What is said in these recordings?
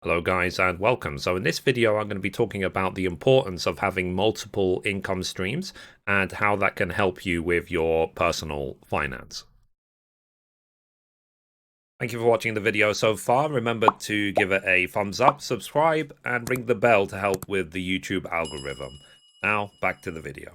Hello guys and welcome. So in this video I'm going to be talking about the importance of having multiple income streams and how that can help you with your personal finance. Thank you for watching the video so far. Remember to give it a thumbs up, subscribe, and ring the bell to help with the YouTube algorithm. Now back to the video.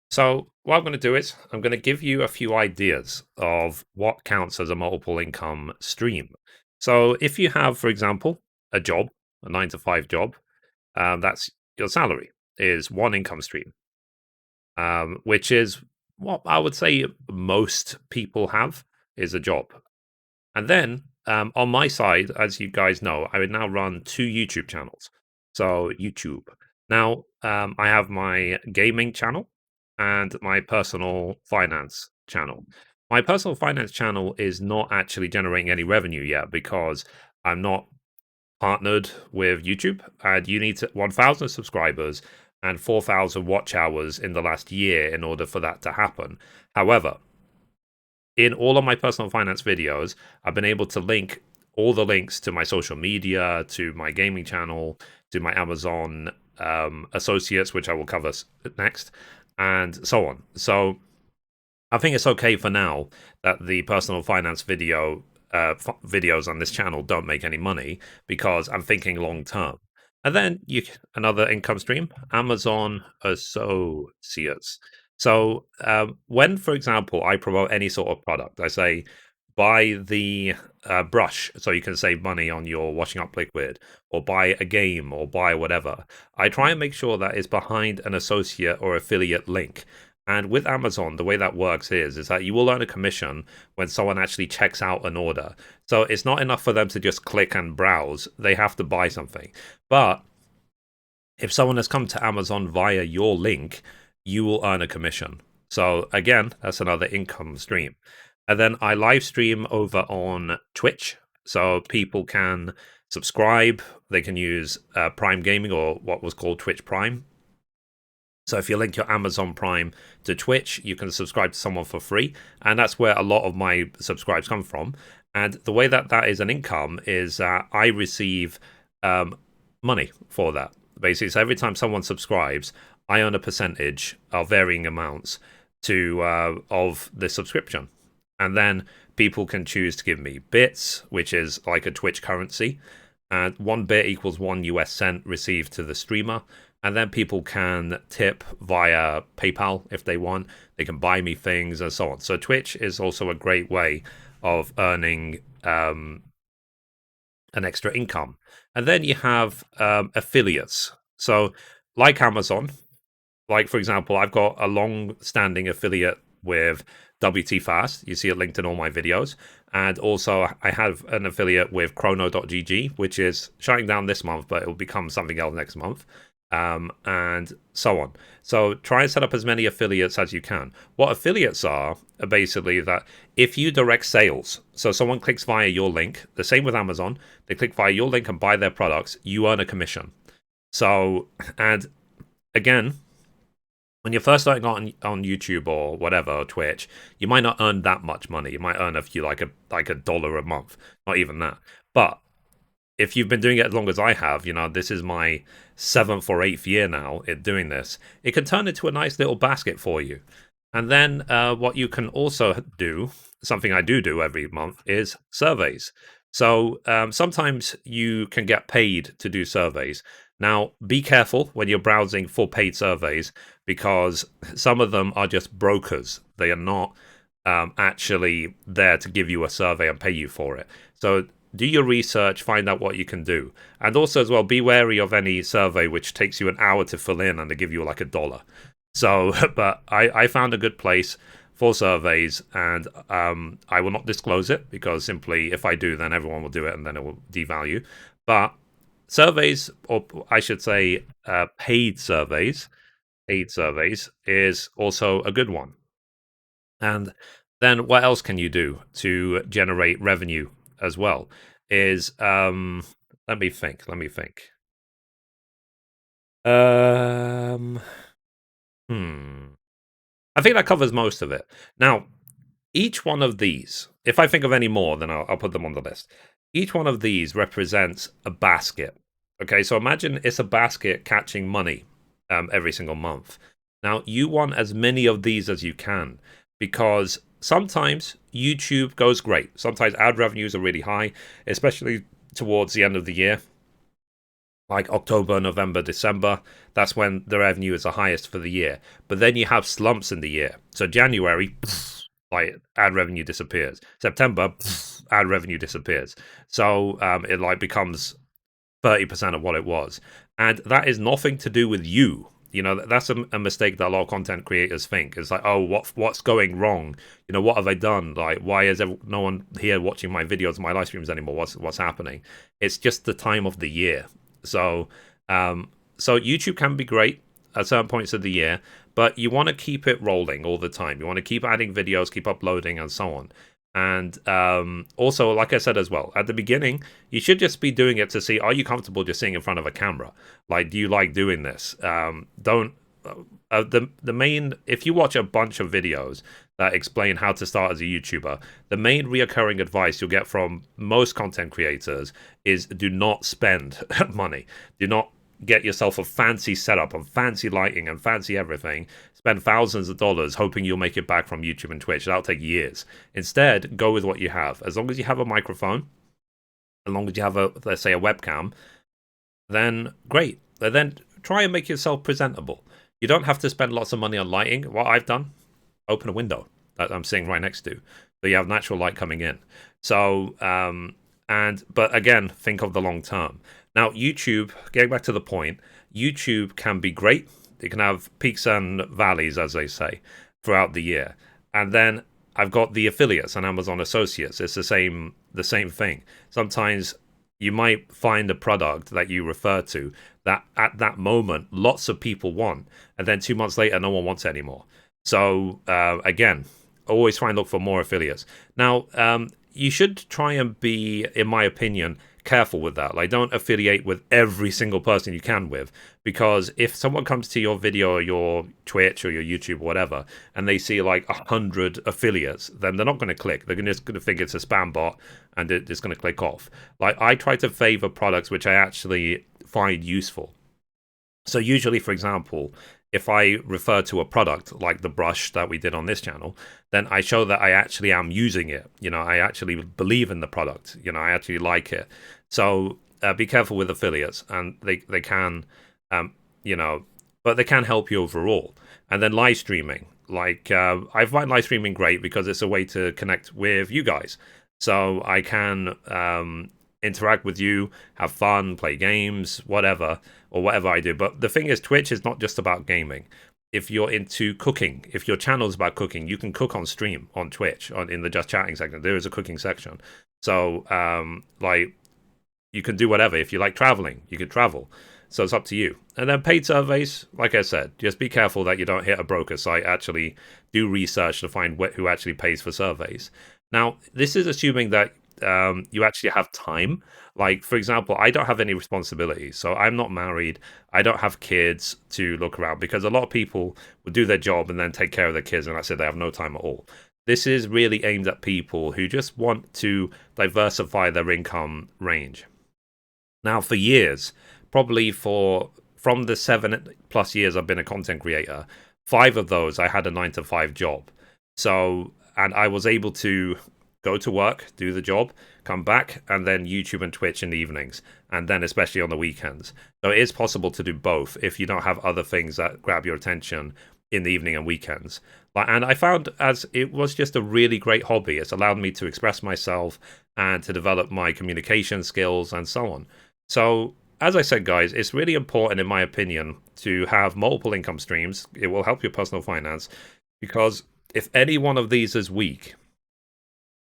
So what I'm going to do is I'm going to give you a few ideas of what counts as a multiple income stream. So if you have, for example, a job, a 9 to 5 job, that's your salary is one income stream, which is what I would say most people have is a job. And then on my side, as you guys know, I would now run 2 YouTube channels. So YouTube. Now I have my gaming channel and my personal finance channel. My personal finance channel is not actually generating any revenue yet because I'm not partnered with YouTube, and you need 1,000 subscribers and 4,000 watch hours in the last year in order for that to happen. However, in all of my personal finance videos, I've been able to link all the links to my social media, to my gaming channel, to my Amazon associates, which I will cover next, and so on. So I think it's okay for now that the personal finance videos on this channel don't make any money because I'm thinking long term. And then another income stream, Amazon Associates. So when, for example, I promote any sort of product, I say buy the brush so you can save money on your washing up liquid, or buy a game, or buy whatever. I try and make sure that it's behind an associate or affiliate link. And with Amazon, the way that works is that you will earn a commission when someone actually checks out an order. So it's not enough for them to just click and browse. They have to buy something. But if someone has come to Amazon via your link, you will earn a commission. So again, that's another income stream. And then I live stream over on Twitch. So people can subscribe. They can use Prime Gaming, or what was called Twitch Prime. So if you link your Amazon Prime to Twitch, you can subscribe to someone for free. And that's where a lot of my subscribes come from. And the way that that is an income is that I receive money for that. Basically, so every time someone subscribes, I earn a percentage of varying amounts to of the subscription. And then people can choose to give me bits, which is like a Twitch currency. And 1 bit equals 1 US cent received to the streamer. And then people can tip via PayPal if they want. They can buy me things and so on. So Twitch is also a great way of earning an extra income. And then you have affiliates. So like Amazon, like for example, I've got a long-standing affiliate with WT Fast. You see it linked in all my videos. And also I have an affiliate with Chrono.gg, which is shutting down this month, but it will become something else next month. And so on. So try and set up as many affiliates as you can. What affiliates are basically that if you direct sales, so someone clicks via your link, the same with Amazon, they click via your link and buy their products, you earn a commission. So, and again, when you're first starting on YouTube or whatever, or Twitch, you might not earn that much money. You might earn a few, like a dollar a month, not even that. But if you've been doing it as long as I have, this is my 7th or 8th year now in doing this, it can turn into a nice little basket for you. And then what you can also do, something I do every month, is surveys. So sometimes you can get paid to do surveys. Now, be careful when you're browsing for paid surveys because some of them are just brokers. They are not actually there to give you a survey and pay you for it. So do your research, find out what you can do. And also as well, be wary of any survey which takes you an hour to fill in and they give you like $1. So, but I found a good place for surveys, and I will not disclose it because simply if I do, then everyone will do it and then it will devalue. But surveys, or I should say paid surveys, is also a good one. And then what else can you do to generate revenue as well? Is let me think. Um, I think that covers most of it. Now, each one of these if I think of any more, then I'll put them on the list. Each one of these represents a basket. Okay, so imagine it's a basket catching money every single month. Now, you want as many of these as you can because sometimes YouTube goes great. Sometimes ad revenues are really high, especially towards the end of the year, like October, November, December. That's when the revenue is the highest for the year. But then you have slumps in the year. So January, like ad revenue disappears. September, ad revenue disappears. So it like becomes 30% of what it was. And that is nothing to do with you. You know, that's a mistake that a lot of content creators think. It's like, oh, what's going wrong? You know, what have I done? Like, why is no one here watching my videos, my live streams anymore? What's happening? It's just the time of the year. So, so YouTube can be great at certain points of the year, but you want to keep it rolling all the time. You want to keep adding videos, keep uploading, and so on. And also, like I said as well, at the beginning, you should just be doing it to see, are you comfortable just sitting in front of a camera? Like, do you like doing this? Don't the main, if you watch a bunch of videos that explain how to start as a YouTuber, the main reoccurring advice you'll get from most content creators is do not spend money. Do not get yourself a fancy setup and fancy lighting and fancy everything. Spend thousands of dollars hoping you'll make it back from YouTube and Twitch. That'll take years. Instead, go with what you have. As long as you have a microphone, as long as you have a, let's say, a webcam, then great. But then try and make yourself presentable. You don't have to spend lots of money on lighting. What I've done, open a window that I'm sitting right next to, so you have natural light coming in. So, but again, think of the long term. Now, YouTube, getting back to the point, YouTube can be great. It can have peaks and valleys, as they say, throughout the year. And then I've got the affiliates and Amazon Associates. It's the same thing. Sometimes you might find a product that you refer to that at that moment lots of people want, and then 2 months later no one wants it anymore. So again, always try and look for more affiliates. Now, you should try and be, in my opinion, careful with that. Like, don't affiliate with every single person you can with, because if someone comes to your video or your Twitch or your YouTube or whatever and they see like 100 affiliates, then they're not going to click. They're just going to think it's a spam bot and they're just going to click off. Like, I try to favor products which I actually find useful. So usually, for example, if I refer to a product like the brush that we did on this channel, then I show that I actually am using it. You know, I actually believe in the product. You know, I actually like it. So be careful with affiliates, and they can, you know, but they can help you overall. And then live streaming, like I find live streaming great because it's a way to connect with you guys. So I can interact with you, have fun, play games, whatever, or whatever I do. But the thing is, Twitch is not just about gaming. If you're into cooking, if your channel is about cooking, you can cook on stream on Twitch, in the just chatting section. There is a cooking section. So, like, you can do whatever. If you like traveling, you can travel. So it's up to you. And then paid surveys, like I said, just be careful that you don't hit a broker site. Actually do research to find who actually pays for surveys. Now, this is assuming that you actually have time. Like, for example, I don't have any responsibilities, so I'm not married. I don't have kids to look around, because a lot of people will do their job and then take care of their kids, and I said they have no time at all. This is really aimed at people who just want to diversify their income range. Now, for years, probably from the 7+ years I've been a content creator, 5 of those I had a 9-to-5 job. So, and I was able to go to work, do the job, come back, and then YouTube and Twitch in the evenings, and then especially on the weekends. So it is possible to do both if you don't have other things that grab your attention in the evening and weekends. And I found, as it was just a really great hobby, it's allowed me to express myself and to develop my communication skills and so on. So, as I said, guys, it's really important, in my opinion, to have multiple income streams. It will help your personal finance, because if any one of these is weak,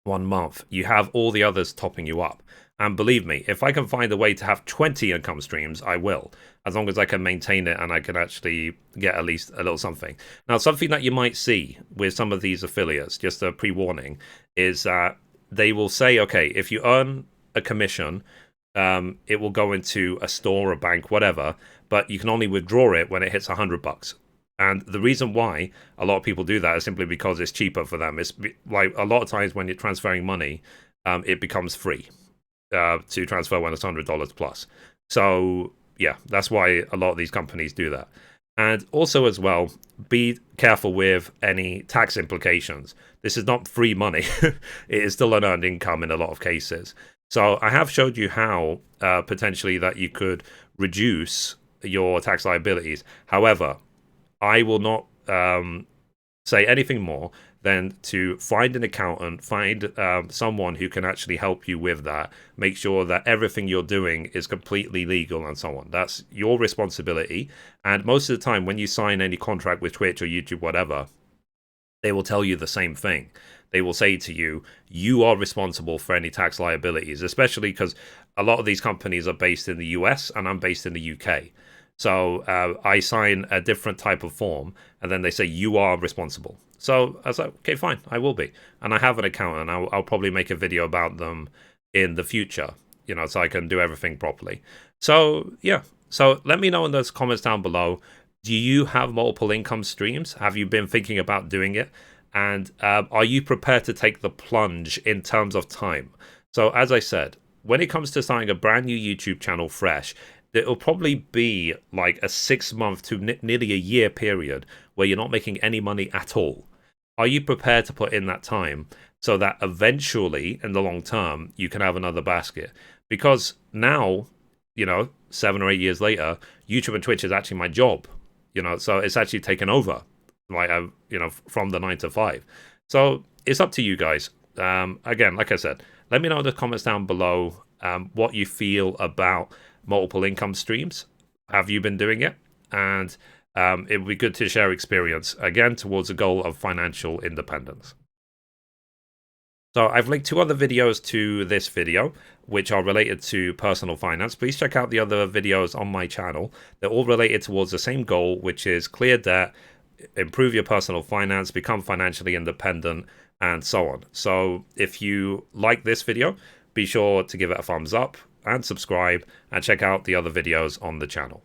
1 month, you have all the others topping you up. And believe me, if I can find a way to have 20 income streams, I will, as long as I can maintain it and I can actually get at least a little something. Now, something that you might see with some of these affiliates, just a pre-warning, is that they will say, okay, if you earn a commission, it will go into a store, a bank, whatever, but you can only withdraw it when it hits $100. And the reason why a lot of people do that is simply because it's cheaper for them. It's like a lot of times when you're transferring money, it becomes free to transfer when it's $100 plus. So yeah, that's why a lot of these companies do that. And also as well, be careful with any tax implications. This is not free money. It is still an earned income in a lot of cases. So I have showed you how potentially that you could reduce your tax liabilities. However, I will not say anything more than to find an accountant, find someone who can actually help you with that. Make sure that everything you're doing is completely legal and so on. That's your responsibility. And most of the time, when you sign any contract with Twitch or YouTube, whatever, they will tell you the same thing. They will say to you, you are responsible for any tax liabilities, especially because a lot of these companies are based in the US and I'm based in the UK. So I sign a different type of form, and then they say you are responsible. So I was like, okay, fine, I will be. And I have an accountant. I'll probably make a video about them in the future, so I can do everything properly. So yeah, so let me know in those comments down below. Do you have multiple income streams? Have you been thinking about doing it? And are you prepared to take the plunge in terms of time? So as I said, when it comes to starting a brand new YouTube channel fresh, it'll probably be like a 6 month to nearly a year period where you're not making any money at all. Are you prepared to put in that time so that eventually, in the long term, you can have another basket? Because now, 7 or 8 years later, YouTube and Twitch is actually my job. So it's actually taken over, like from the 9 to 5. So it's up to you guys. Again, like I said, let me know in the comments down below what you feel about multiple income streams. Have you been doing it? And it would be good to share experience, again, towards the goal of financial independence. So I've linked 2 other videos to this video, which are related to personal finance. Please check out the other videos on my channel. They're all related towards the same goal, which is clear debt, improve your personal finance, become financially independent, and so on. So if you like this video, be sure to give it a thumbs up and subscribe, and check out the other videos on the channel.